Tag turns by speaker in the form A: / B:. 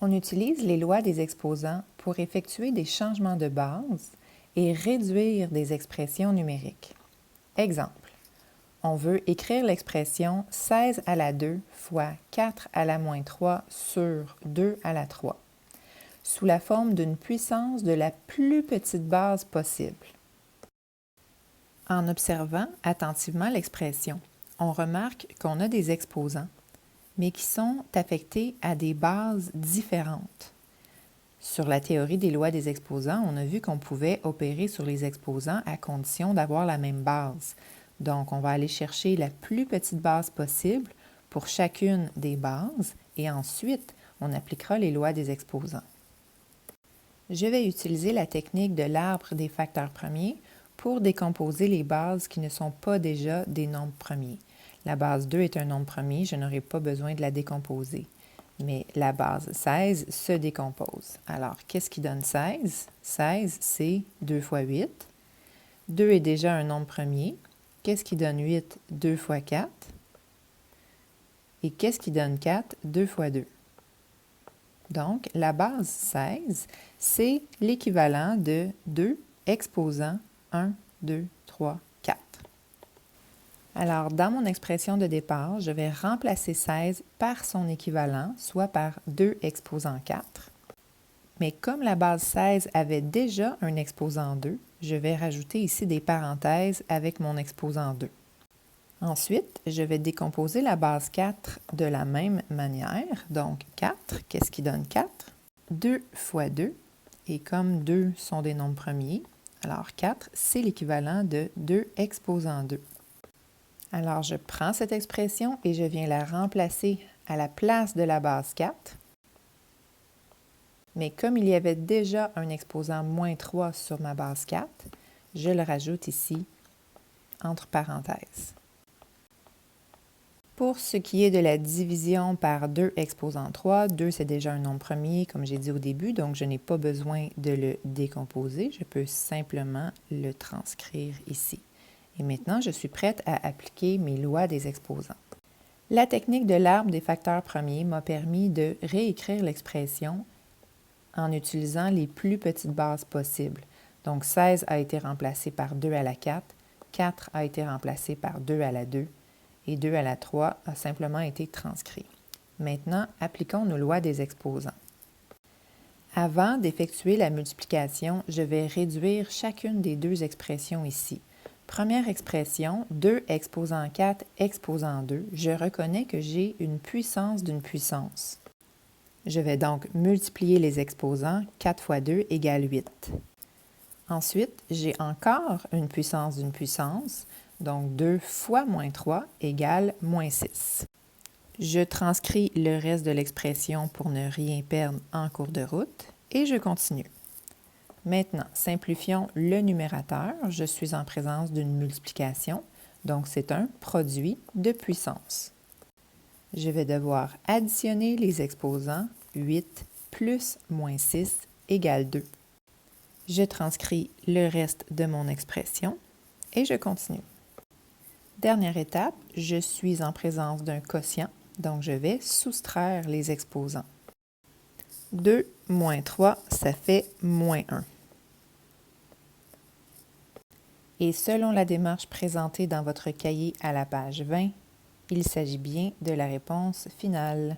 A: On utilise les lois des exposants pour effectuer des changements de base et réduire des expressions numériques. Exemple, on veut écrire l'expression 16 à la 2 fois 4 à la moins 3 sur 2 à la 3 sous la forme d'une puissance de la plus petite base possible. En observant attentivement l'expression, on remarque qu'on a des exposants, mais qui sont affectés à des bases différentes. Sur la théorie des lois des exposants, on a vu qu'on pouvait opérer sur les exposants à condition d'avoir la même base. Donc, on va aller chercher la plus petite base possible pour chacune des bases et ensuite, on appliquera les lois des exposants. Je vais utiliser la technique de l'arbre des facteurs premiers pour décomposer les bases qui ne sont pas déjà des nombres premiers. La base 2 est un nombre premier, je n'aurai pas besoin de la décomposer. Mais la base 16 se décompose. Alors, qu'est-ce qui donne 16? 16, c'est 2 fois 8. 2 est déjà un nombre premier. Qu'est-ce qui donne 8? 2 fois 4. Et qu'est-ce qui donne 4? 2 fois 2. Donc, la base 16, c'est l'équivalent de 2 exposant 1, 2, 3, 4. Alors, dans mon expression de départ, je vais remplacer 16 par son équivalent, soit par 2 exposant 4. Mais comme la base 16 avait déjà un exposant 2, je vais rajouter ici des parenthèses avec mon exposant 2. Ensuite, je vais décomposer la base 4 de la même manière. Donc, 4, qu'est-ce qui donne 4? 2 fois 2. Et comme 2 sont des nombres premiers, alors 4, c'est l'équivalent de 2 exposant 2. Alors, je prends cette expression et je viens la remplacer à la place de la base 4. Mais comme il y avait déjà un exposant moins 3 sur ma base 4, je le rajoute ici entre parenthèses. Pour ce qui est de la division par 2 exposant 3, 2 c'est déjà un nombre premier, comme j'ai dit au début, donc je n'ai pas besoin de le décomposer. Je peux simplement le transcrire ici. Et maintenant, je suis prête à appliquer mes lois des exposants. La technique de l'arbre des facteurs premiers m'a permis de réécrire l'expression en utilisant les plus petites bases possibles. Donc 16 a été remplacé par 2 à la 4, 4 a été remplacé par 2 à la 2, et 2 à la 3 a simplement été transcrit. Maintenant, appliquons nos lois des exposants. Avant d'effectuer la multiplication, je vais réduire chacune des deux expressions ici. Première expression, 2 exposant 4 exposant 2. Je reconnais que j'ai une puissance d'une puissance. Je vais donc multiplier les exposants. 4 fois 2 égale 8. Ensuite, j'ai encore une puissance d'une puissance. Donc, 2 fois moins 3 égale moins 6. Je transcris le reste de l'expression pour ne rien perdre en cours de route et je continue. Maintenant, simplifions le numérateur. Je suis en présence d'une multiplication, donc c'est un produit de puissance. Je vais devoir additionner les exposants. 8 plus moins 6 égale 2. Je transcris le reste de mon expression et je continue. Dernière étape, je suis en présence d'un quotient, donc je vais soustraire les exposants. 2 moins 3, ça fait moins 1. Et selon la démarche présentée dans votre cahier à la page 20, il s'agit bien de la réponse finale.